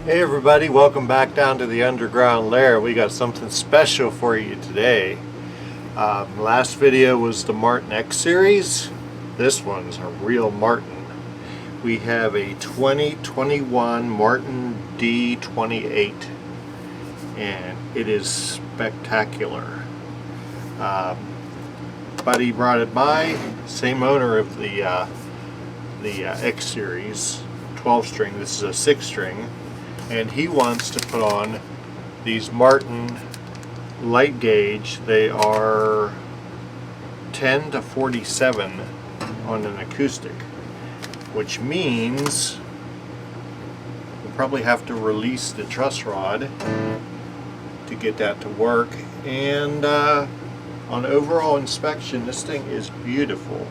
Hey everybody, welcome back down to the underground lair. We got something special for you today. Last video was the Martin X series. This one's a real Martin. We have a 2021 Martin D-28 and it is spectacular. Buddy brought it by, same owner of the X series, 12 string. This is a 6 string. And he wants to put on these Martin light gauge. They are 10 to 47 on an acoustic, which means we'll probably have to release the truss rod to get that to work. And on overall inspection, this thing is beautiful.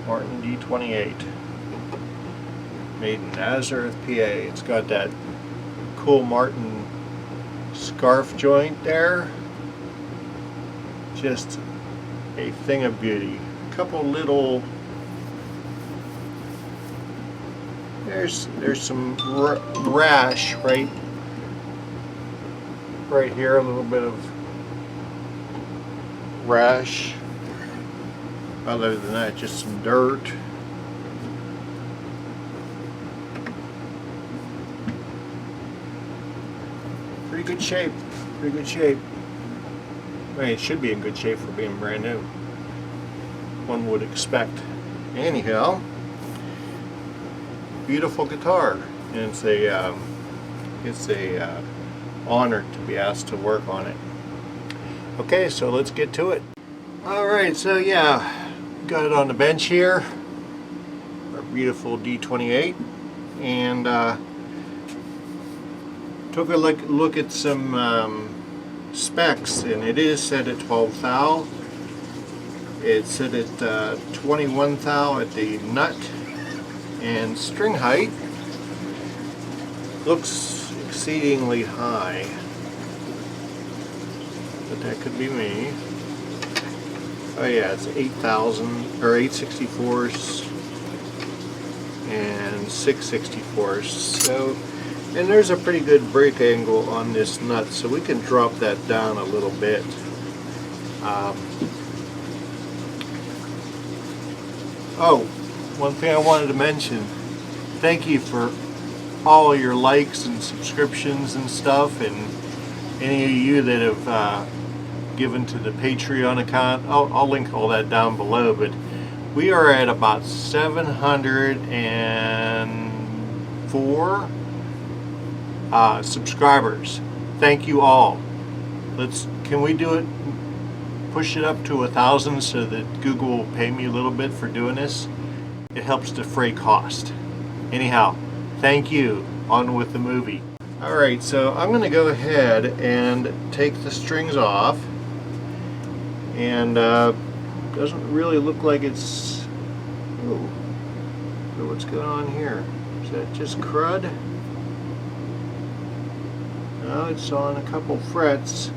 Martin D-28. Made in Nazareth, PA. It's got that cool Martin scarf joint there. Just a thing of beauty. A couple little, there's some rash right here, a little bit of rash. Other than that, just some dirt. Pretty good shape, pretty good shape. I mean, it should be in good shape for being brand new, one would expect. Anyhow, beautiful guitar, and it's a honor to be asked to work on it. Okay, so let's get to it. All right, so yeah, got it on the bench here, our beautiful D-28, and took a look at some specs, and it is set at 12 thou. It's set at 21 thou at the nut, and string height looks exceedingly high, but that could be me. Oh yeah, it's 8,000 or 8/64 and 6/64. So. And there's a pretty good break angle on this nut, so we can drop that down a little bit. Oh, one thing I wanted to mention, thank you for all your likes and subscriptions and stuff, and any of you that have given to the Patreon account. I'll link all that down below, but we are at about 704 subscribers. Thank you all. Can we do it, push it up to 1,000 so that Google will pay me a little bit for doing this? It helps defray cost. Anyhow, thank you. On with the movie. Alright, so I'm going to go ahead and take the strings off, and doesn't really look like it's, oh, so what's going on here? Is that just crud? No, it's on a couple frets.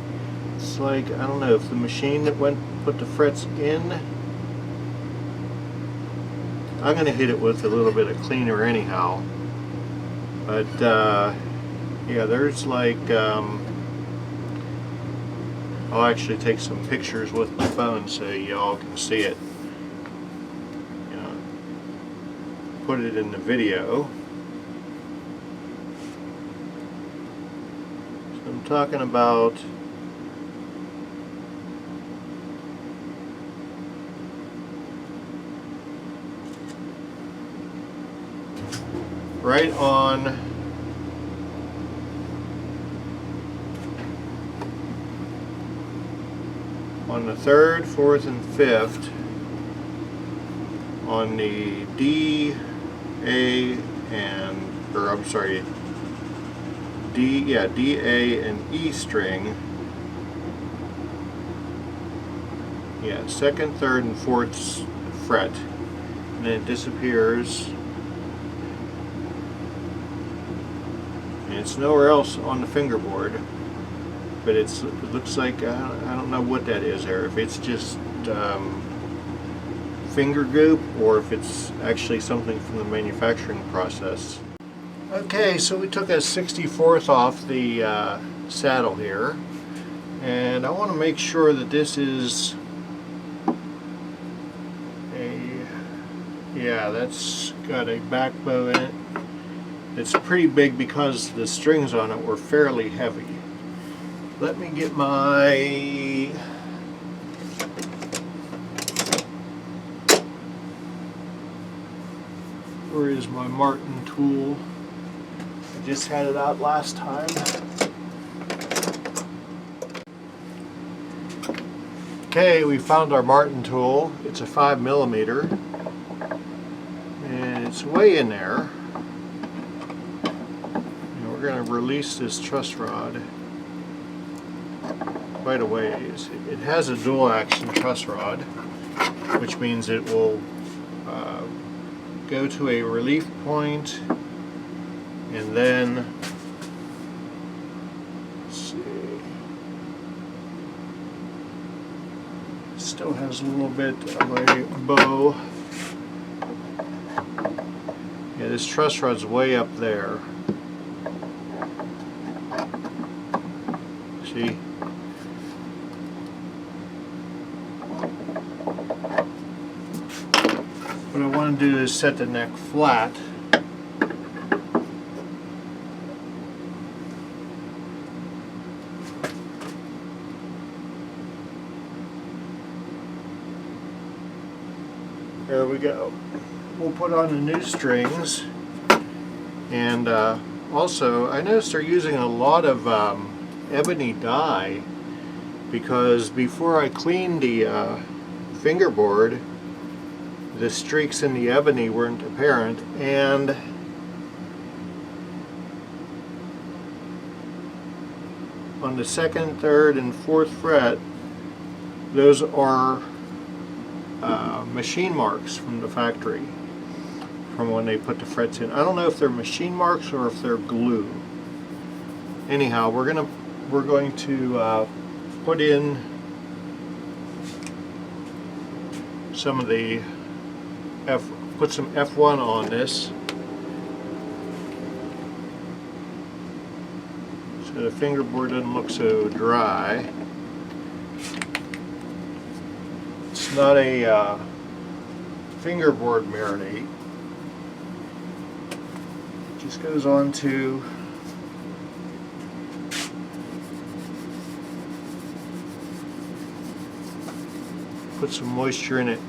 It's like, I don't know if the machine that put the frets in. I'm going to hit it with a little bit of cleaner anyhow. But yeah, there's like, I'll actually take some pictures with my phone so y'all can see it. You know, put it in the video. I'm talking about right on the 3rd, 4th, and 5th on the D, A, and, or I'm sorry, D, A, and E string. Yeah, 2nd, 3rd, and 4th fret. And then it disappears. And it's nowhere else on the fingerboard. But it looks like, I don't know what that is there. If it's just finger goop or if it's actually something from the manufacturing process. Okay, so we took a 64th off the saddle here, and I want to make sure that this is yeah, that's got a back bow in it. It's pretty big because the strings on it were fairly heavy. Let me get my where is my Martin tool? I just had it out last time. Okay, we found our Martin tool. It's a 5mm. And it's way in there. And we're going to release this truss rod quite a ways. It has a dual action truss rod, which means it will go to a relief point and then, let's see, still has a little bit of a bow. Yeah, this truss rod's way up there. See? What I want to do is set the neck flat. There we go. We'll put on the new strings, and also I noticed they're using a lot of ebony dye, because before I cleaned the fingerboard, the streaks in the ebony weren't apparent, and on the 2nd, 3rd, and 4th fret, those are machine marks from the factory, from when they put the frets in. I don't know if they're machine marks or if they're glue. Anyhow, we're going to put in some of the put some F1 on this, so the fingerboard doesn't look so dry. It's not a fingerboard marinade. It just goes on to put some moisture in it.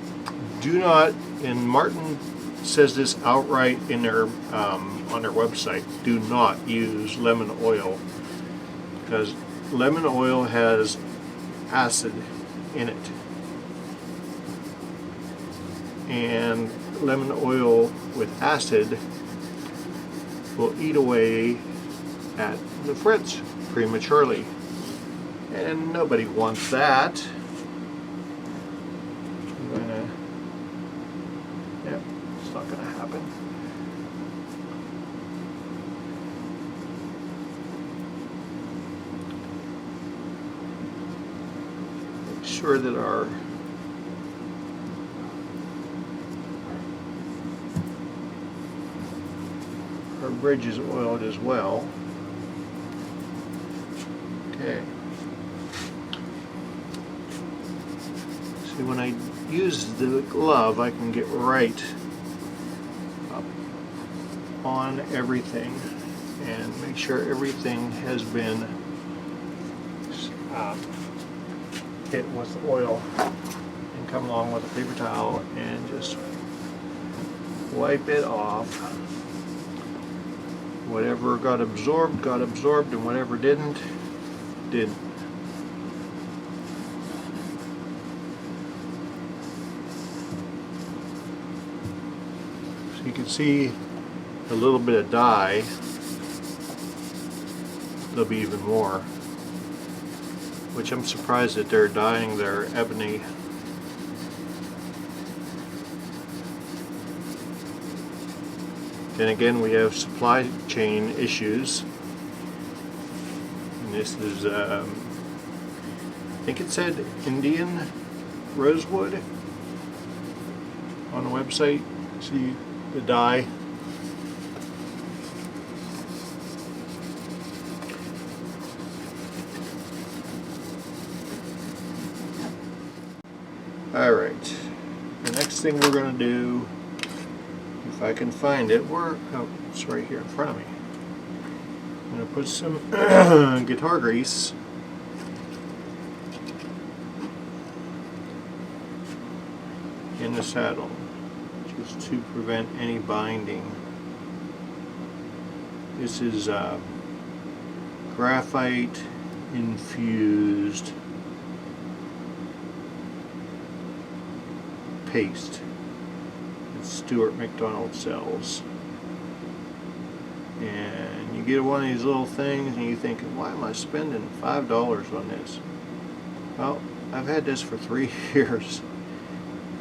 Do not, and Martin says this outright in their on their website, do not use lemon oil, because lemon oil has acid in it, and lemon oil with acid will eat away at the frets prematurely, and nobody wants that. It's not going to happen. Make sure that our bridge is oiled as well. Okay. See, when I use the glove, I can get right up on everything and make sure everything has been hit with oil, and come along with a paper towel and just wipe it off. Whatever got absorbed, and whatever didn't. So you can see a little bit of dye. There'll be even more, which I'm surprised that they're dyeing their ebony. Then again, we have supply chain issues. And this is, I think it said Indian rosewood. on the website. See the die. Alright, the next thing we're going to do, if I can find it, oh, it's right here in front of me. I'm going to put some guitar grease in the saddle, just to prevent any binding. This is graphite infused paste that Stuart McDonald sells. And you get one of these little things and you're thinking, why am I spending $5 on this? Well, I've had this for 3 years.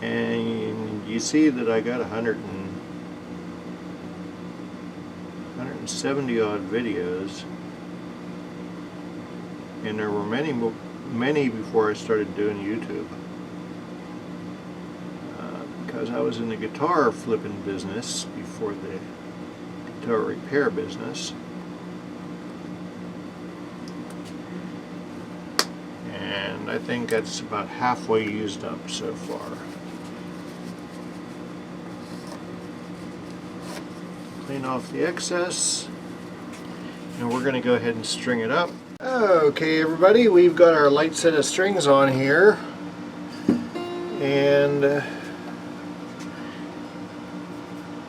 And you see that I got 170 odd videos, and there were many before I started doing YouTube, because I was in the guitar flipping business before the guitar repair business, and I think that's about halfway used up so far. Clean off the excess, and we're going to go ahead and string it up. Okay, everybody, we've got our light set of strings on here, and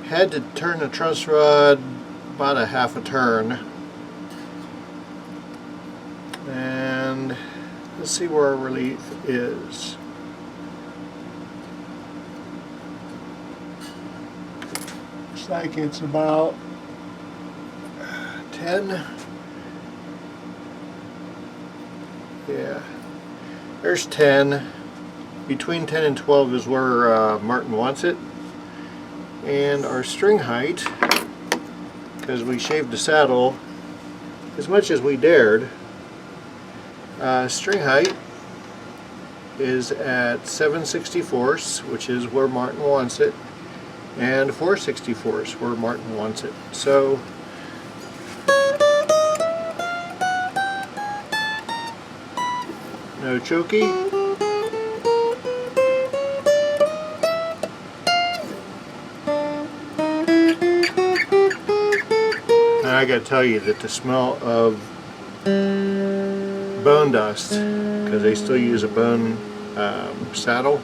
had to turn the truss rod about a half a turn, and let's see where our relief is. Like it's about 10. Yeah, there's 10. Between 10 and 12 is where Martin wants it. And our string height, because we shaved the saddle as much as we dared, string height is at 7/64, which is where Martin wants it, and 4/64 where Martin wants it. So no chokey. And I gotta tell you that the smell of bone dust, because they still use a bone saddle,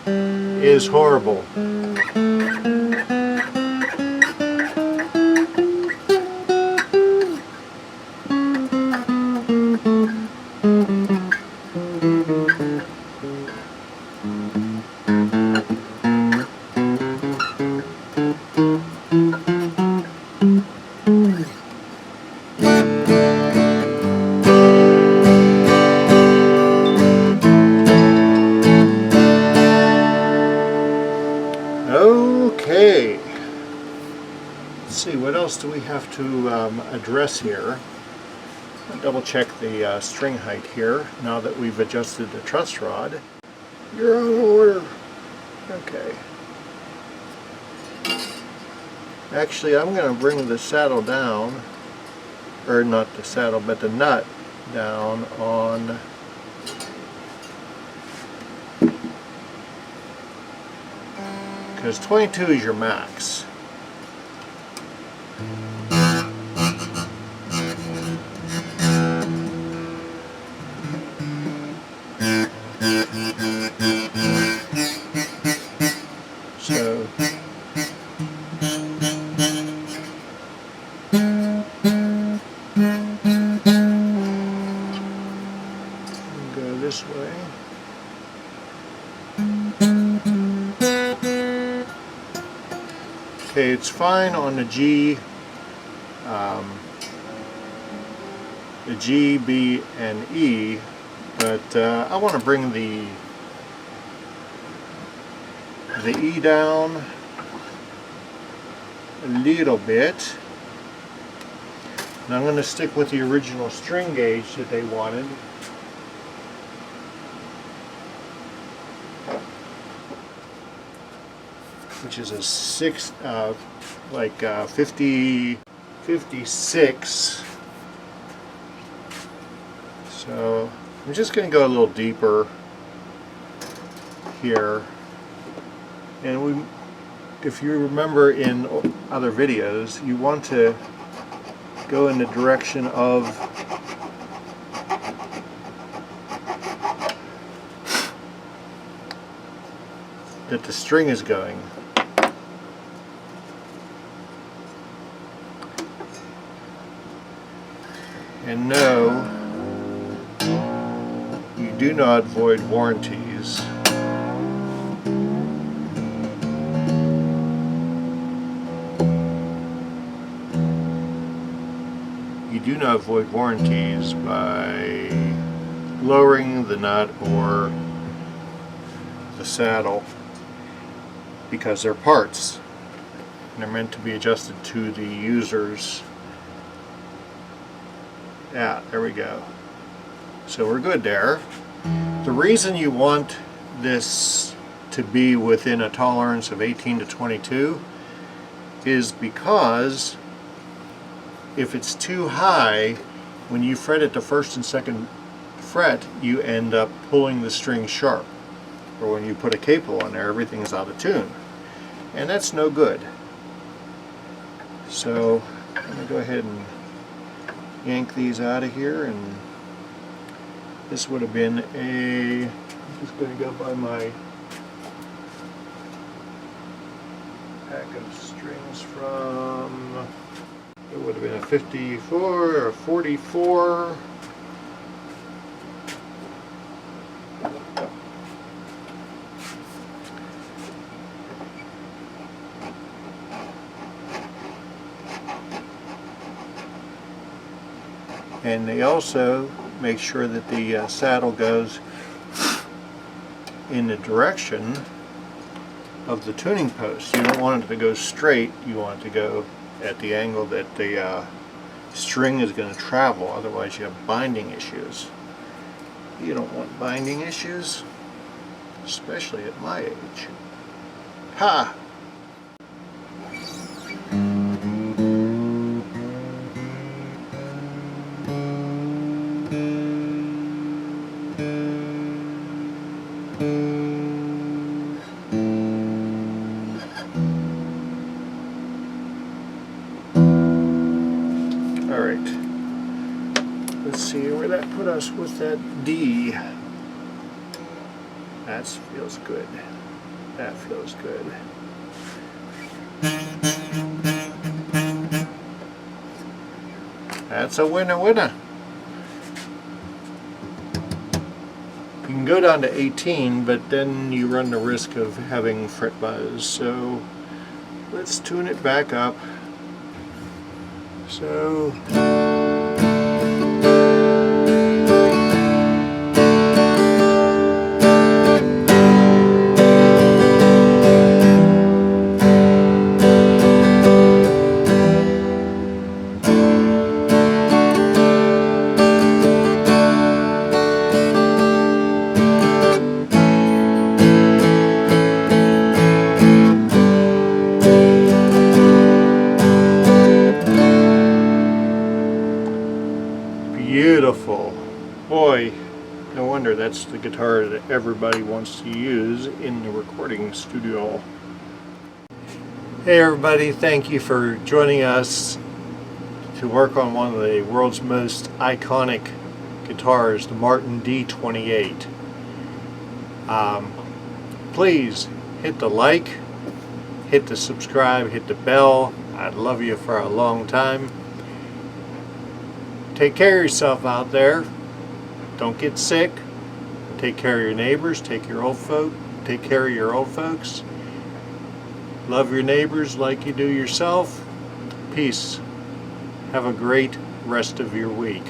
is horrible. Okay, let's see, what else do we have to address here? I'll double check the string height here now that we've adjusted the truss rod. You're on order. Okay. Actually, I'm going to bring the saddle down, or not the saddle, but the nut down on because 22 is your max. So go this way. Okay, it's fine on the G, B, and E, but I want to bring the E down a little bit. And I'm going to stick with the original string gauge that they wanted. which is a 56. So I'm just going to go a little deeper here, and if you remember in other videos, you want to go in the direction of that the string is going. And no, you do not void warranties. You do not void warranties by lowering the nut or the saddle, because they're parts and they're meant to be adjusted to the user's. Yeah, there we go. So we're good there. The reason you want this to be within a tolerance of 18 to 22 is because if it's too high, when you fret at the first and second fret, you end up pulling the string sharp. Or when you put a capo on there, everything's out of tune. And that's no good. So I'm going to go ahead and yank these out of here, and this would have been I'm just going to go by my pack of strings from, it would have been a 54 or a 44. And they also make sure that the saddle goes in the direction of the tuning post. You don't want it to go straight, you want it to go at the angle that the string is going to travel, otherwise you have binding issues. You don't want binding issues, especially at my age. Ha! Alright, let's see where that put us with that D. That feels good. That feels good. That's a winner winner. You can go down to 18, but then you run the risk of having fret buzz. So let's tune it back up. So beautiful. Boy, no wonder that's the guitar that everybody wants to use in the recording studio. Hey everybody, thank you for joining us to work on one of the world's most iconic guitars, the Martin D-28. Please hit the like, hit the subscribe, hit the bell. I'd love you for a long time. Take care of yourself out there. Don't get sick. Take care of your neighbors. Take care of your old folks. Love your neighbors like you do yourself. Peace. Have a great rest of your week.